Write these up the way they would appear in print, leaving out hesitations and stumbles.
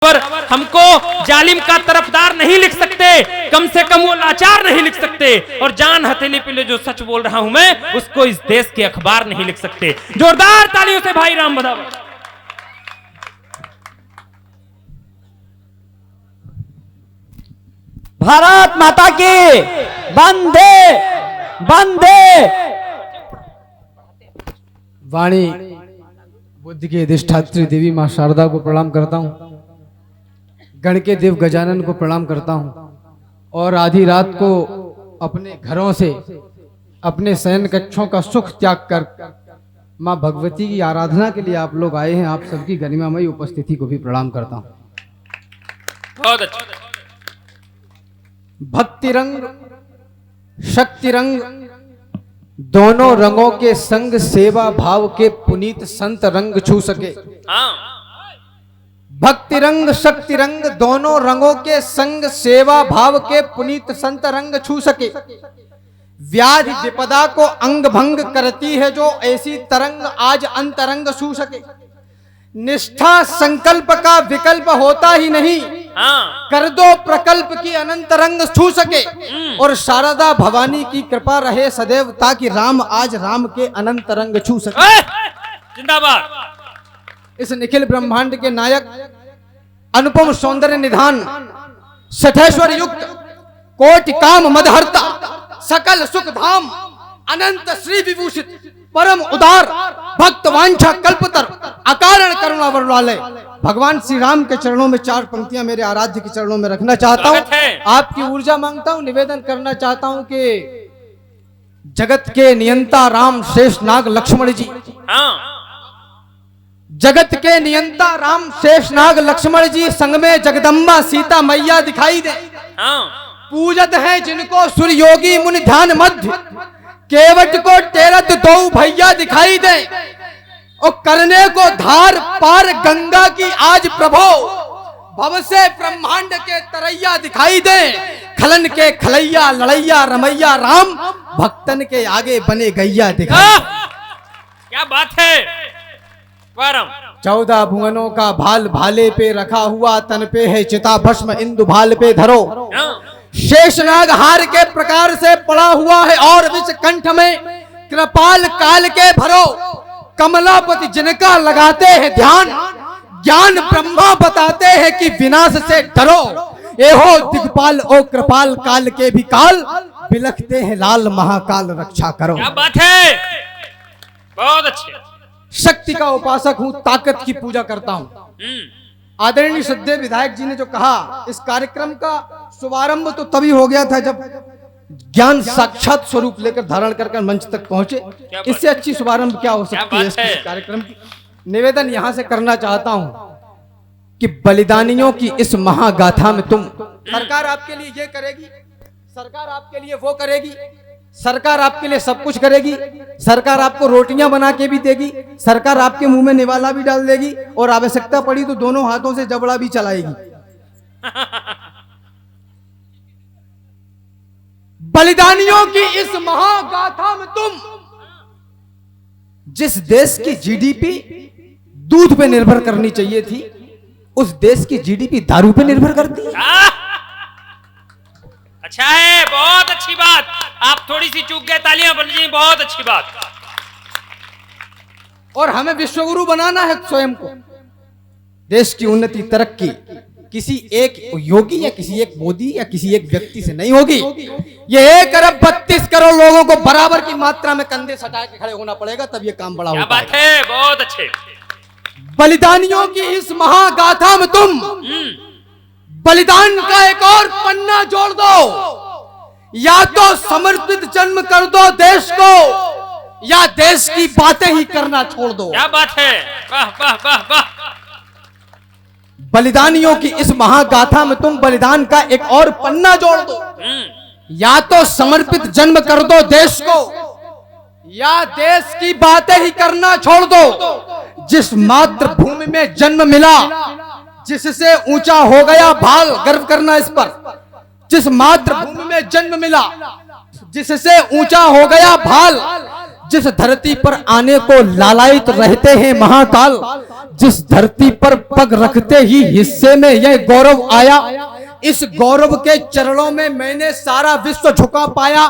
पर हमको जालिम का तरफदार नहीं लिख सकते, कम से कम वो लाचार नहीं लिख सकते, और जान हथेली पे जो सच बोल रहा हूं मैं उसको इस देश के अखबार नहीं लिख सकते। जोरदार तालियों से भाई राम बधाओ। भारत माता की वंदे वंदे। वाणी बुद्ध की अधिष्ठात्री देवी मां शारदा को प्रणाम करता हूं, गण के देव गजानन को प्रणाम करता हूं, और आधी रात को अपने घरों से अपने शयन कक्षों का सुख त्याग कर मां भगवती की आराधना के लिए आप लोग आए हैं। आप सबकी गरिमामयी उपस्थिति को भी प्रणाम करता हूं। बहुत अच्छा। भक्ति रंग शक्ति रंग दोनों रंगों के संग सेवा भाव के पुनीत संत रंग छू सके। हाँ। भक्ति रंग शक्ति रंग दोनों रंगों के संग सेवा भाव के पुनीत संत रंग छू सके। व्याधि विपदा को अंग भंग करती है जो ऐसी तरंग आज अंतरंग छू सके। निष्ठा संकल्प का विकल्प होता ही नहीं, हाँ। कर दो प्रकल्प की अनंत रंग छू सके। और शारदा भवानी की कृपा रहे सदैव ताकि राम आज राम के अनंत रंग छू सके। जिंदाबाद। इस निखिल ब्रह्मांड के नायक अनुपम सौंदर्य निधान सठेश्वर युक्त कोटि काम मदहर्ता सकल सुख धाम अनंत श्री विभूषित परम उदार भक्त वांछा कल्पतर अकारण करुणा वरुणालय भगवान श्री राम के चरणों में चार पंक्तियां मेरे आराध्य के चरणों में रखना चाहता हूं। आपकी ऊर्जा मांगता हूं, निवेदन करना चाहता हूं कि जगत के नियंता राम शेष नाग लक्ष्मण जी, हाँ। जगत के नियंता राम शेष नाग लक्ष्मण जी संग में जगदम्बा सीता मैया दिखाई दे। हाँ। पूजत है जिनको सूर्य योगी मुनि ध्यान मध्य केवट को टेरत दो भैया दिखाई दे। और करने को धार पार गंगा की आज प्रभो भव से ब्रह्मांड के तरैया दिखाई दे। खलन के खलैया लड़ैया रमैया राम भक्तन के आगे बने गैया दिखाई। क्या बात है। 14 भुवनों का भाल भाले पे रखा हुआ तन पे है चिता भस्म इंदु भाल पे धरो। शेषनाग हार के प्रकार से पड़ा हुआ है और विष कंठ में कृपाल काल के भरो। कमलापति जिनका लगाते हैं ध्यान ज्ञान ब्रह्मा बताते हैं कि विनाश से डरो। एहो दिग्पाल ओ कृपाल काल के भी काल बिलखते हैं लाल महाकाल रक्षा करो। क्या बात है। बहुत अच्छे। शक्ति का उपासक हूं, ताकत की पूजा करता हूं। आदरणीय श्रद्धेय विधायक जी ने जो कहा, इस कार्यक्रम का शुभारंभ तो तभी हो गया था जब ज्ञान साक्षात स्वरूप लेकर धारण कर मंच तक पहुंचे। इससे अच्छी शुभारंभ क्या हो सकती है इस कार्यक्रम की। निवेदन यहां से करना चाहता हूं कि बलिदानियों की इस महागाथा में तुम, सरकार आपके लिए ये करेगी, सरकार आपके लिए वो करेगी, सरकार आपके लिए सब कुछ करेगी, सरकार आपको रोटियां बना के भी देगी, सरकार आपके मुंह में निवाला भी डाल देगी, और आवश्यकता पड़ी तो दोनों हाथों से जबड़ा भी चलाएगी। बलिदानियों की इस महागाथा में तुम, जिस देश की जीडीपी दूध पे निर्भर करनी चाहिए थी, उस देश की जीडीपी दारू पे निर्भर करती है। अच्छा है, बहुत अच्छी बात। आप थोड़ी सी चूक गए, तालियां बन जी, बहुत अच्छी बात। और हमें विश्वगुरु बनाना है स्वयं को। देश की उन्नति तरक्की किसी एक योगी या किसी एक मोदी या किसी एक व्यक्ति से नहीं होगी। ये 1 अरब 32 करोड़ लोगों को बराबर की मात्रा में कंधे सटा के खड़े होना पड़ेगा, तब ये काम बड़ा होगा। क्या बात है, बहुत अच्छे। बलिदानियों की इस महागाथा में तुम बलिदान का एक और पन्ना जोड़ दो। या तो समर्पित जन्म कर दो देश को, या देश की बातें ही करना छोड़ दो। क्या बात है। वाह वाह वाह वाह। बलिदानियों की इस महागाथा में तुम बलिदान का एक और पन्ना जोड़ दो। या तो समर्पित जन्म कर दो देश को, या देश की बातें ही करना छोड़ दो। जिस मातृभूमि में जन्म मिला, जिससे ऊंचा हो गया भाल, गर्व करना इस पर। जिस मातृभूमि में जन्म मिला, जिससे ऊंचा हो गया भाल, जिस धरती पर आने को लालायित रहते हैं महाकाल, जिस धरती पर पग रखते ही हिस्से में यह गौरव आया, इस गौरव के चरणों में मैंने सारा विश्व झुका पाया।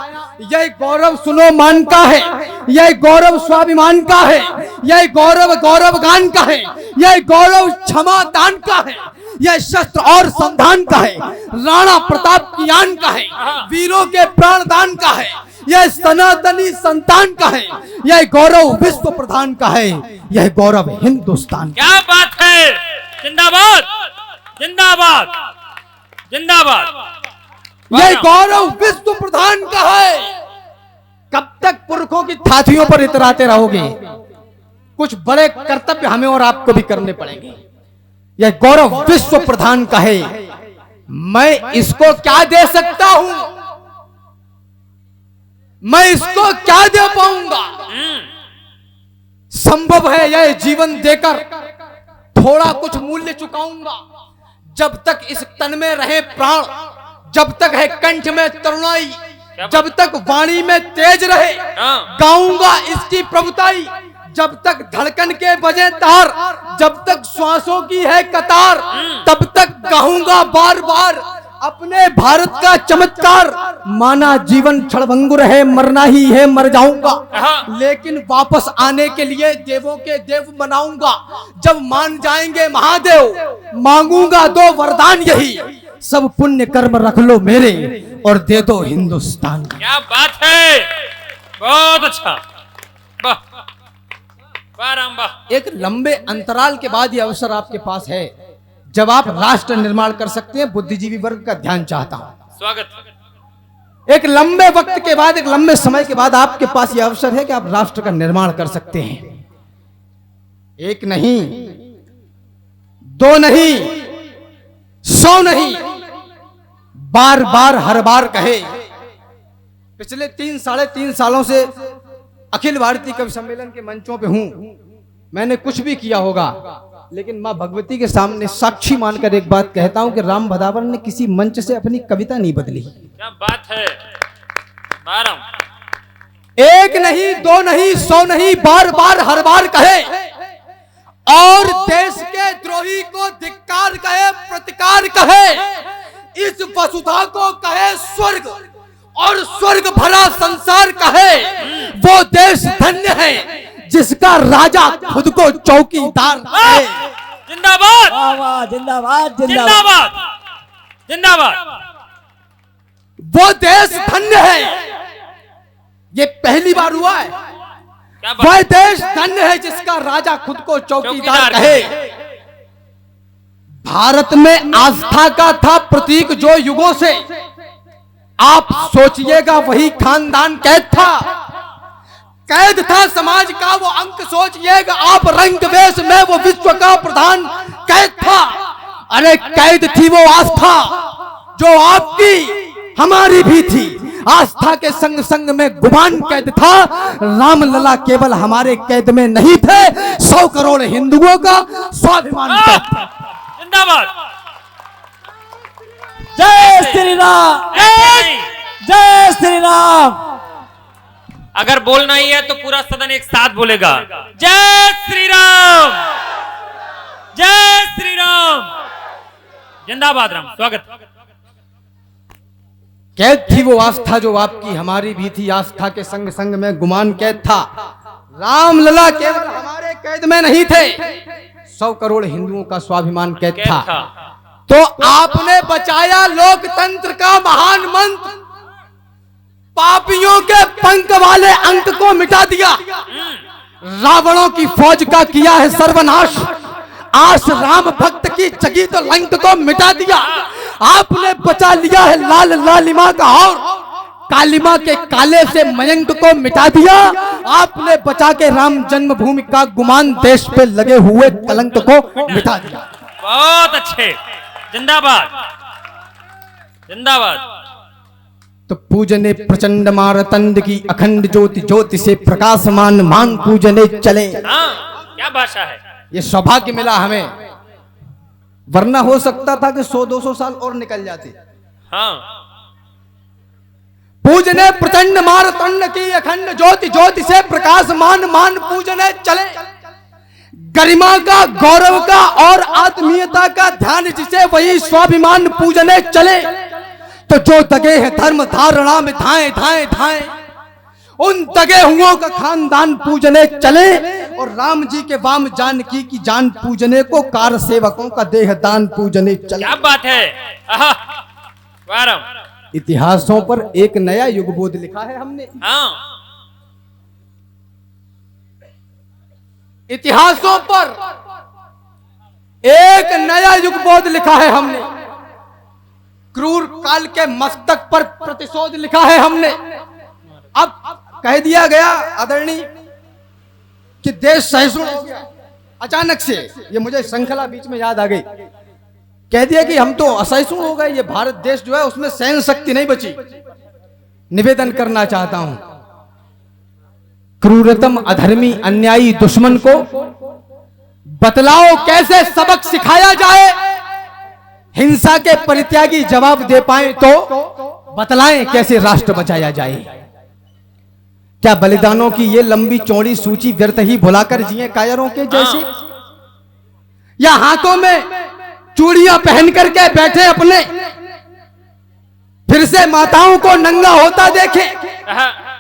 यह गौरव सुनो मान का है, यह गौरव स्वाभिमान का है, यह गौरव गौरव गान का है, यह गौरव क्षमा दान का है, यह शस्त्र और संधान का है, राणा प्रताप की आन का है, वीरों के प्राण दान का है, यह सनातनी संतान का है, यह गौरव विश्व प्रधान का है, यह गौरव हिंदुस्तान का। क्या बात है, जिंदाबाद जिंदाबाद जिंदाबाद। यह गौरव विश्व प्रधान का है। कब तक पुरखों की थाथियों पर इतराते रहोगे? कुछ बड़े कर्तव्य हमें और आपको भी करने पड़ेंगे। यह गौरव विश्व प्रधान का है। मैं इसको क्या दे सकता हूं? मैं इसको क्या दे पाऊंगा? संभव है यह जीवन देकर थोड़ा कुछ मूल्य चुकाऊंगा। जब तक इस तन में रहे प्राण, जब तक है कंठ में तरुणाई, जब तक वाणी में तेज रहे, गाऊंगा इसकी प्रभुताई। जब तक धड़कन के बजे तार, जब तक श्वासों की है कतार, तब तक गाऊंगा बार बार अपने भारत का चमत्कार। माना जीवन क्षणभंगुर है, मरना ही है, मर जाऊंगा, लेकिन वापस आने के लिए देवों के देव बनाऊंगा। जब मान जाएंगे महादेव, मांगूंगा दो वरदान यही, सब पुण्य कर्म रख लो मेरे और दे दो हिंदुस्तान। क्या बात है, बहुत अच्छा, वाह वाह राम वाह। एक लंबे अंतराल के बाद ये अवसर आपके पास है जब आप राष्ट्र निर्माण कर सकते हैं। बुद्धिजीवी वर्ग का ध्यान चाहता हूं। स्वागत। एक लंबे वक्त के बाद, एक लंबे समय के बाद आपके पास यह अवसर है कि आप राष्ट्र का निर्माण कर सकते हैं। एक नहीं, दो नहीं, 100 नहीं, बार बार हर बार कहे। पिछले 3-3.5 सालों से अखिल भारतीय कवि सम्मेलन के मंचों पे हूं। मैंने कुछ भी किया होगा, लेकिन मां भगवती के सामने साक्षी मानकर एक बात कहता हूं कि राम भदावर ने किसी मंच से अपनी कविता नहीं बदली। क्या बात है, बारम। एक नहीं, दो नहीं, 100 नहीं, बार बार हर बार कहे और देश के द्रोही को धिक्कार कहे, प्रतिकार कहे, इस वसुधा को कहे स्वर्ग और स्वर्ग भरा संसार कहे। वो देश धन्य है जिसका राजा खुद को चौकीदार है। जिंदाबाद वाह वाह, जिंदाबाद जिंदाबाद जिंदाबाद। वो देश धन्य है। ये पहली बार हुआ है। क्या बात। वह देश धन्य है जिसका राजा खुद को चौकीदार कहे। भारत में आस्था का था प्रतीक जो युगों से, आप सोचिएगा वही खानदान कैद था। कैद था समाज का वो अंक, सोचिएगा आप रंग वेश में वो विश्व का प्रधान कैद था। अरे कैद थी वो आस्था जो आपकी हमारी भी थी। आस्था के संग संग में गुमान कैद था। राम लला केवल हमारे कैद में नहीं थे, 100 करोड़ हिंदुओं का स्वाभिमान कैद था। जिंदाबाद। जय श्री राम, जय श्री राम। अगर बोलना ही है तो पूरा सदन एक साथ बोलेगा, जय श्री राम, जय श्री राम। जिंदाबाद राम। स्वागत। कैद थी वो आस्था जो आपकी हमारी भी थी। आस्था के संग संग में गुमान कैद था। राम लला केवल हमारे कैद में नहीं थे, 100 करोड़ हिंदुओं का स्वाभिमान कैद था। तो आपने बचाया लोकतंत्र का महान मंत्र, पापियों के पंख वाले अंक को मिटा दिया, रावणों की फौज का किया है सर्वनाश, आस राम भक्त की जगी तो लंक को मिटा दिया। आपने बचा लिया है लाल लालिमा का और कालिमा के काले से मयंक को मिटा दिया। आपने बचा के राम जन्मभूमि का गुमान, देश पे लगे हुए कलंक को मिटा दिया। बहुत अच्छे। जिंदाबाद जिंदाबाद। तो पूजने प्रचंड मारतंड की अखंड ज्योति, ज्योति से प्रकाशमान मान पूजने चले। हाँ, क्या भाषा है। ये सौभाग्य मिला हमें, वरना हो सकता था कि 100-200 साल और निकल जाते। हाँ। पूजने प्रचंड मारतंड की अखंड ज्योति, ज्योति से प्रकाशमान मान पूजने चले। गरिमा का, गौरव का और आत्मीयता का ध्यान जिसे वही स्वाभिमान पूजने चले, तो जो दगे हैं धर्म धारणा में धाएं धाएं धाएं, उन दगे हुओं का खानदान पूजने चले, और राम जी के वाम जानकी की जान पूजने को कार सेवकों का देह दान पूजने चले। क्या बात है। आहा, वारम। इतिहासों पर एक नया युगबोध लिखा है हमने। हाँ, इतिहासों पर एक नया युगबोध लिखा है हमने। क्रूर काल के मस्तक पर प्रतिशोध लिखा है हमने। अब कह दिया गया आदरणीय कि देश सहिष्णु हो गया। अचानक से ये मुझे श्रृंखला बीच में याद आ गई। कह दिया कि हम तो असहिष्णु हो गए, ये भारत देश जो है उसमें सहन शक्ति नहीं बची। निवेदन करना चाहता हूं, क्रूरतम अधर्मी अन्यायी दुश्मन को बतलाओ कैसे सबक सिखाया जाए। हिंसा के परित्यागी जवाब दे पाए तो बतलाएं कैसे राष्ट्र बचाया जाए। क्या बलिदानों की ये लंबी चौड़ी सूची व्यर्थ ही भुलाकर जिए कायरों के जैसे, या हाथों में चूड़ियां पहन करके बैठे अपने, फिर से माताओं को नंगा होता देखें,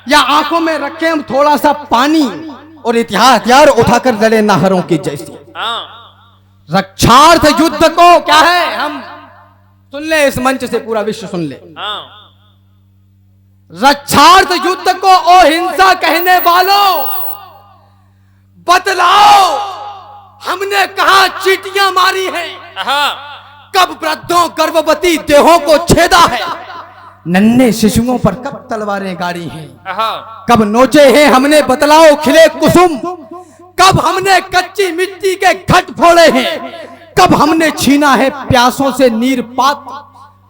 या आंखों में रखें हम थोड़ा सा पानी और हथियार उठाकर लड़े नाहरों के जैसे। रक्षार्थ युद्ध को क्या है, हम सुन ले, इस मंच से पूरा विश्व सुन ले। रक्षार्थ युद्ध को ओ हिंसा कहने वालों, बतलाओ हमने कहां चीटियां मारी हैं, कब वृद्धों गर्भवती देहों को छेदा है, नन्हे शिशुओं पर कब तलवारें गाड़ी हैं, कब नोचे हैं हमने बतलाओ खिले कुसुम, कब हमने कच्ची मिट्टी के घट फोड़े हैं, कब हमने छीना है प्यासों से नीर पात,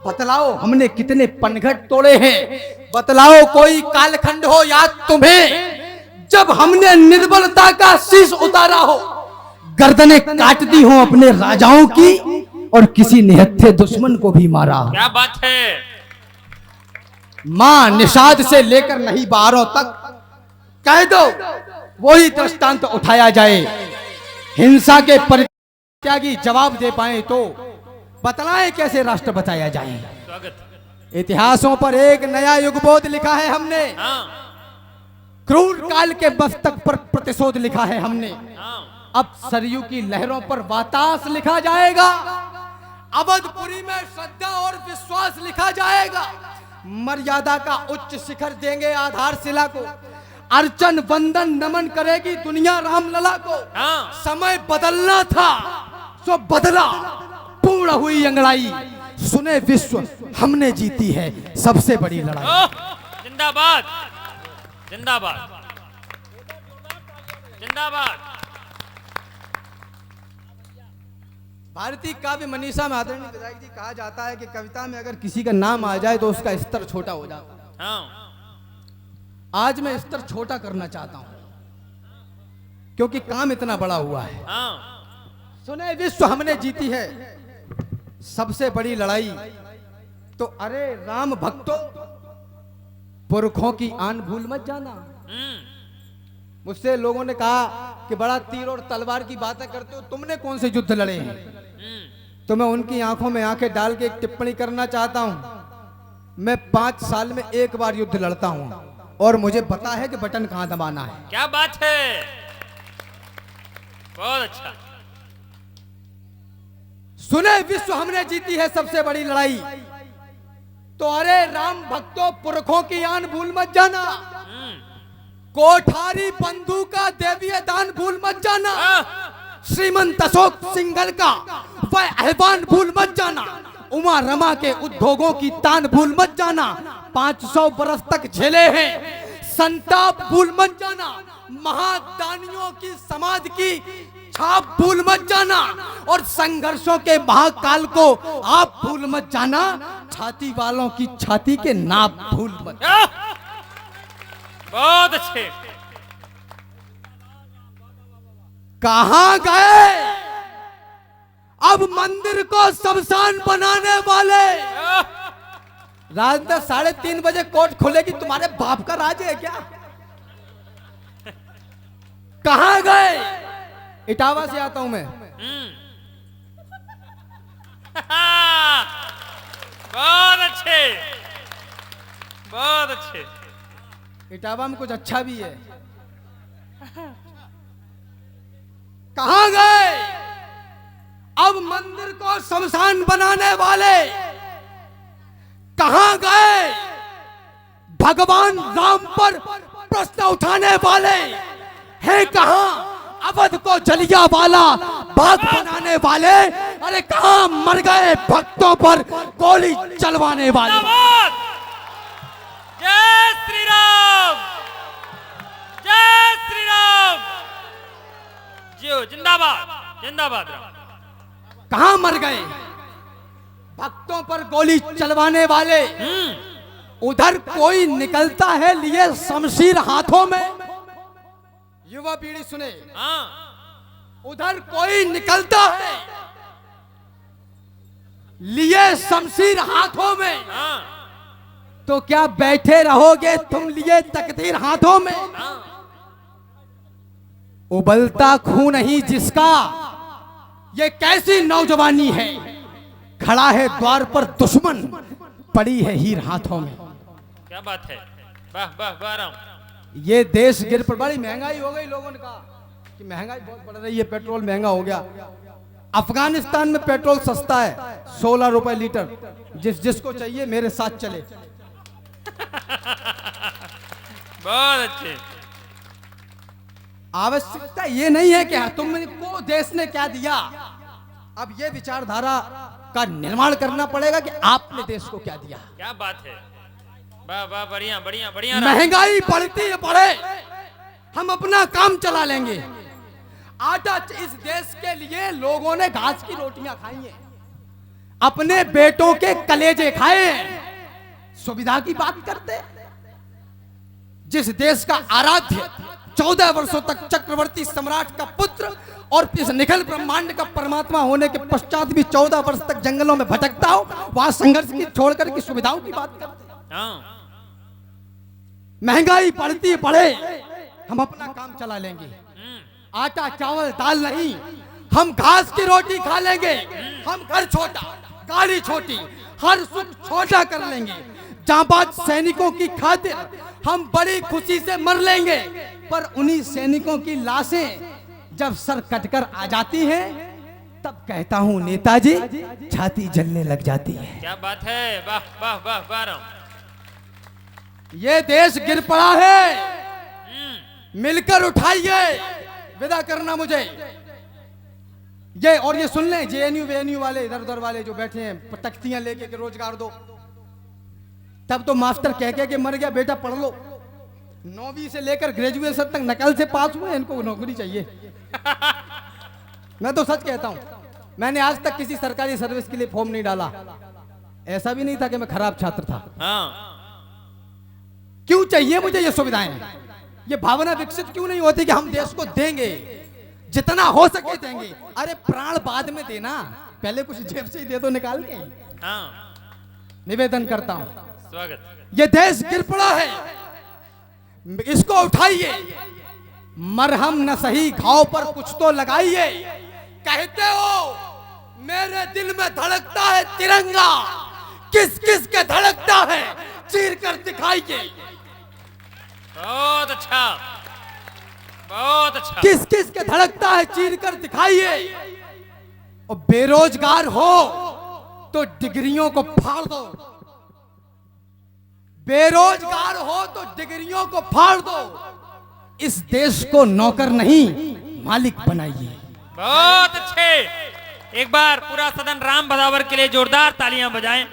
बतलाओ हमने कितने पनघट तोड़े हैं, बतलाओ कोई कालखंड हो याद तुम्हें जब हमने निर्बलता का शीश उतारा हो, गर्दनें काट दी हो अपने राजाओं की और किसी निहत्थे दुश्मन को भी मारा। क्या बात है। मां निषाद से लेकर नहीं बारों तक कह दो वही दृष्टांत उठाया जाए। हिंसा के परित्यागी जवाब दे पाए तो बतलाएं कैसे राष्ट्र बचाया जाए। स्वागत। इतिहासों पर एक नया युगबोध लिखा है हमने। क्रूर काल के मस्तक पर प्रतिशोध लिखा है हमने। अब सरयू की लहरों पर वातास लिखा जाएगा, अवधपुरी में श्रद्धा और विश्वास लिखा जाएगा, मर्यादा का उच्च शिखर देंगे आधारशिला को, अर्चन वंदन नमन करेगी दुनिया रामलला को। समय बदलना था सो बदला, पूर्ण हुई अंगड़ाई, सुने विश्व हमने जीती है सबसे बड़ी लड़ाई। जिंदाबाद जिंदाबाद जिंदाबाद। भारतीय काव्य मनीषा में आदरणीय विधायक जी कहा जाता है कि कविता में अगर किसी का नाम आ जाए तो उसका स्तर छोटा हो जाता है। आज मैं स्तर छोटा करना चाहता हूं क्योंकि काम इतना बड़ा हुआ है। सुने विश्व हमने जीती है सबसे बड़ी लड़ाई, तो अरे राम भक्तों पुरखों की आन भूल मत जाना। मुझसे लोगों ने कहा कि बड़ा तीर और तलवार की बातें करते हो, तुमने कौन से युद्ध लड़े हैं। तो मैं उनकी आंखों में आंखें डाल के एक टिप्पणी करना चाहता हूं। मैं 5 साल में एक बार युद्ध लड़ता हूं और मुझे पता है कि बटन कहां दबाना है। क्या बात है, बहुत अच्छा। सुने विश्व हमने जीती है सबसे बड़ी लड़ाई, तो अरे राम भक्तों पुरखों की आन भूल मत जाना, कोठारी बंधु का देवीय दान भूल मत जाना, श्रीमंत अशोक सिंघल का वह आह्वान भूल मत जाना, उमा रमा के उद्योगों की तान भूल मत जाना, 500 बरस तक झेले हैं संताप भूल मत जाना, महादानियों की समाज की छाप भूल मत जाना, और संघर्षों के महाकाल को आप भूल मत जाना, छाती वालों की छाती के नाप भूल मत जाना। बहुत अच्छे। कहां गए अब मंदिर को शमशान बनाने वाले। रात में 3:30 बजे कोर्ट खुलेगी, तुम्हारे बाप का राज है क्या। कहां गए इटावा से आता हूं मैं। बहुत अच्छे, बहुत अच्छे। इटावा में कुछ अच्छा भी है। कहां गए अब मंदिर को शमशान बनाने वाले? कहां गए भगवान राम पर प्रश्न उठाने वाले? है कहां अवध को जलियांवाला बाग बनाने वाले? अरे कहां मर गए भक्तों पर गोली चलवाने वाले? जिंदाबाद! जय श्री राम, जय श्री राम। जियो जिंदाबाद, जिंदाबाद राम। कहां मर गए भक्तों पर गोली चलवाने वाले? उधर कोई निकलता है लिए शमशीर हाथों में। युवा पीढ़ी सुने, हाँ, उधर कोई निकलता है लिए शमशीर हाथों में। हाँ, तो क्या बैठे रहोगे तुम लिए तकदीर हाथों में? हाँ। उबलता खून नहीं जिसका, ये कैसी नौजवानी है? खड़ा है द्वार पर दुश्मन, पड़ी है हीर हाथों में। क्या बात है, वाह वाह वाह राम। ये देश गिर पर, बड़ी महंगाई हो गई। लोगों ने कहा कि महंगाई बहुत बढ़ रही है, पेट्रोल महंगा हो गया। अफगानिस्तान में पेट्रोल सस्ता है, 16 रुपए लीटर। जिसको चाहिए मेरे साथ चले। बहुत अच्छे। आवश्यकता ये नहीं है कि तुमको देश ने क्या दिया, अब ये विचारधारा का निर्माण करना पड़ेगा कि आपने देश को क्या दिया। क्या बात है, वाह वाह, बढ़िया बढ़िया बढ़िया राम। महंगाई बढ़ती है बढ़े, हम अपना काम चला लेंगे। आटा इस देश के लिए लोगों ने घास की रोटियां खाई हैं, अपने बेटों के कलेजे खाए हैं। सुविधा की बात करते, जिस देश का आराध्य 14 वर्षों तक चक्रवर्ती सम्राट का पुत्र और इस निखिल ब्रह्मांड का परमात्मा होने के पश्चात भी 14 वर्ष तक जंगलों में भटकता हो, वहां संघर्ष की छोड़कर की सुविधाओं की बात करते। हाँ, महंगाई बढ़ती बढ़े, हम अपना काम चला लेंगे। आटा चावल दाल नहीं, हम घास की रोटी खा लेंगे। हम घर छोटा, गाड़ी छोटी, हर सुख छोटा कर लेंगे। जांबाज सैनिकों की खातिर हम बड़ी खुशी से मर लेंगे। पर उन्हीं सैनिकों की लाशें जब सर कटकर आ जाती हैं, तब कहता हूं नेताजी, छाती जलने लग जाती है। क्या बात है, वाह वाह वाह वाह राम। ये देश गिर पड़ा है, मिलकर उठाइए। विदा करना मुझे ये, और ये सुन लें, जेएनयू वेएनयू वाले इधर उधर वाले जो बैठे हैं तख्तियां लेके कि रोजगार दो, तब तो मास्टर कह के मर गया, बेटा पढ़ लो। 9वीं से लेकर ग्रेजुएशन तक नकल से पास हुए, इनको नौकरी चाहिए। मैं तो सच कहता हूं, मैंने आज तक किसी सरकारी सर्विस के लिए फॉर्म नहीं डाला। ऐसा भी नहीं था कि मैं खराब छात्र था। हाँ, क्यों चाहिए मुझे ये सुविधाएं? ये भावना विकसित क्यों नहीं होती कि हम देश को देंगे, जितना हो सके देंगे। अरे प्राण बाद में देना, पहले कुछ जेब से ही दे दो निकाल के। हाँ, निवेदन करता हूं, स्वागत। ये देश गिर पड़ा है, इसको उठाइए। मरहम न सही घाव पर कुछ तो लगाइए। कहते हो मेरे दिल में धड़कता है तिरंगा, किस किस के धड़कता है चीर कर दिखाइए। बहुत अच्छा, बहुत अच्छा। किस किस के धड़कता है चीर कर दिखाइए। और बेरोजगार हो तो डिग्रियों को फाड़ दो, बेरोजगार हो तो डिग्रियों को फाड़ दो। इस देश को नौकर नहीं मालिक बनाइए। बहुत अच्छे। एक बार पूरा सदन राम बदावर के लिए जोरदार तालियां बजाएं।